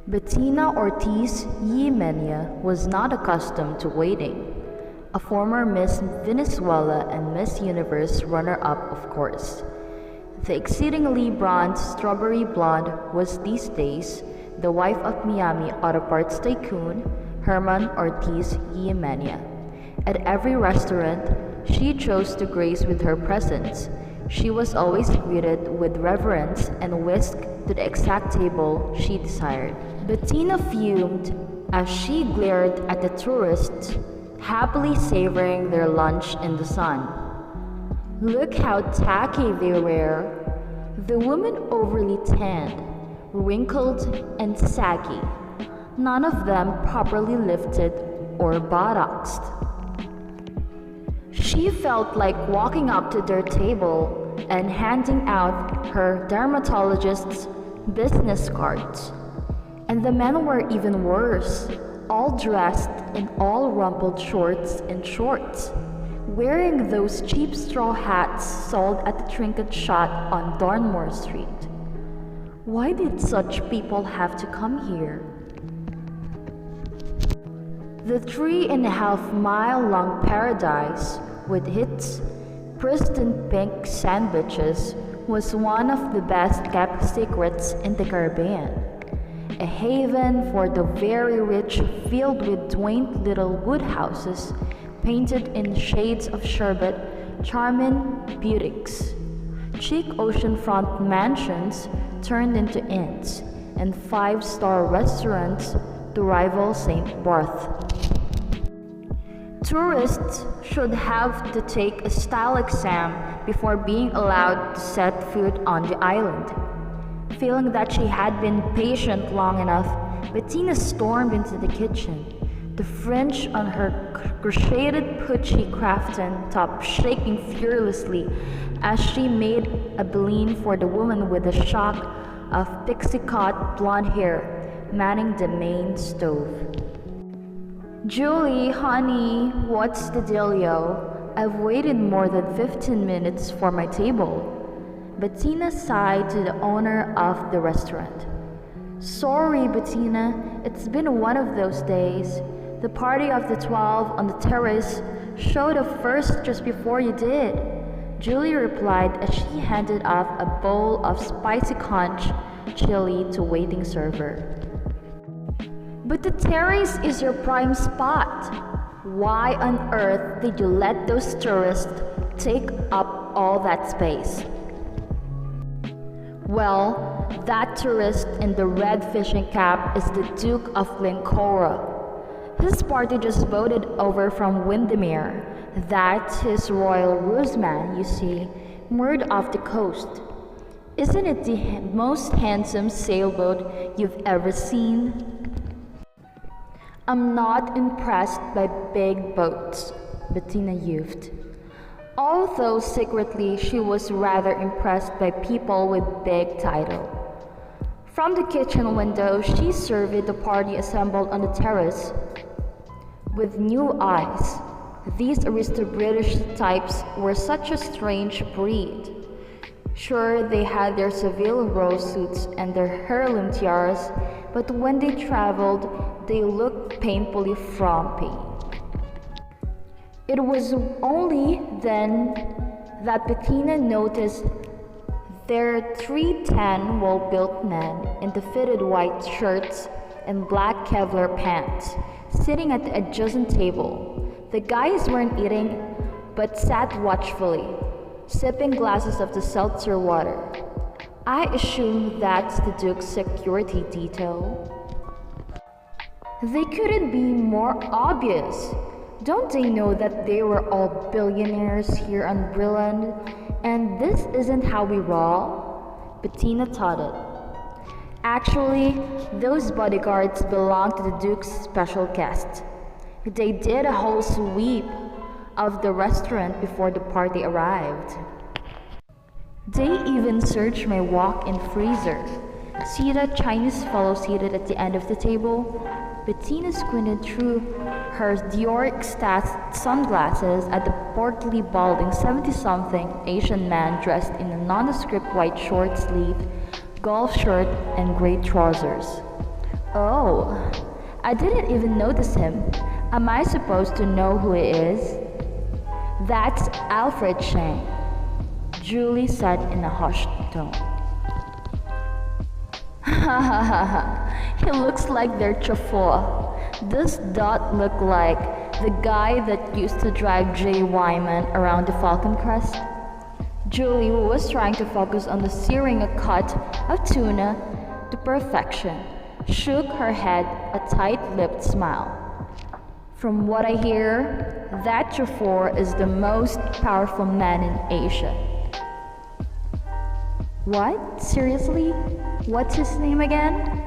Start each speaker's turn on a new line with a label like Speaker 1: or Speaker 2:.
Speaker 1: Bettina Ortiz y Mena was not accustomed to waiting. A former Miss Venezuela and Miss Universe runner-up, of course. The exceedingly bronze strawberry blonde was these days the wife of Miami auto parts tycoon Herman Ortiz y Mena. At every restaurant, she chose to grace with her presence. She was always greeted with reverence and whisked to the exact table she desired. Bettina fumed as she glared at the tourists, happily savoring their lunch in the sun. Look how tacky they were. The women overly tanned, wrinkled, and saggy. None of them properly lifted or botoxed. She felt like walking up to their table and handing out her dermatologist's business cards. And the men were even worse, all dressed in all rumpled shorts and shorts, wearing those cheap straw hats sold at the trinket shop on Darnmore Street. Why did such people have to come here? The 3.5-mile-long paradise, with its pristine pink sandwiches, was one of the best-kept secrets in the Caribbean. A haven for the very rich, filled with quaint little wood houses painted in shades of sherbet, charming buttes, chic oceanfront mansions turned into inns, and five-star restaurants to rival St. Barth. Tourists should have to take a style exam before being allowed to set foot on the island. Feeling that she had been patient long enough, Bettina stormed into the kitchen, the fringe on her crocheted Pucci Crafton top shaking furiously as she made a beeline for the woman with a shock of pixie-cut blonde hair manning the main stove. Julie, honey, what's the dealio? I've waited more than 15 minutes for my table. Bettina sighed to the owner of the restaurant. Sorry, Bettina, it's been one of those days. The party of the 12 on the terrace showed up first just before you did. Julie replied as she handed off a bowl of spicy conch chili to waiting server. But the terrace is your prime spot. Why on earth did you let those tourists take up all that space? Well, that tourist in the red fishing cap is the Duke of Glencora. His party just boated over from Windermere. That's his royal rooseman, you see, moored off the coast. Isn't it the most handsome sailboat you've ever seen? I'm not impressed by big boats, Bettina youth. Although secretly she was rather impressed by people with big title. From the kitchen window, she surveyed the party assembled on the terrace with new eyes. These British types were such a strange breed. Sure, they had their Savile Row suits and their heirloom tiaras, but when they traveled, they looked painfully frumpy. It was only then that Bettina noticed their 3'10" well-built men in the fitted white shirts and black Kevlar pants, sitting at the adjacent table. The guys weren't eating, but sat watchfully, sipping glasses of the seltzer water. I assume that's the Duke's security detail. They couldn't be more obvious. Don't they know that they were all billionaires here on Brilland, and this isn't how we roll? Bettina thought it. Actually, those bodyguards belonged to the Duke's special guest. They did a whole sweep of the restaurant before the party arrived. They even searched my walk-in freezer. See that Chinese fellow seated at the end of the table? Bettina squinted through her Dior Extase sunglasses at the portly, balding 70-something Asian man dressed in a nondescript white short-sleeved golf shirt and gray trousers. Oh, I didn't even notice him. Am I supposed to know who he is? That's Alfred Chang, Julie said in a hushed tone. Ha ha ha ha, he looks like their chauffeur. Does Dot look like the guy that used to drive Jay Wyman around the Falcon Crest? Julie, who was trying to focus on the searing a cut of tuna to perfection, shook her head, a tight-lipped smile. From what I hear, that chauffeur is the most powerful man in Asia. What? Seriously? What's his name again?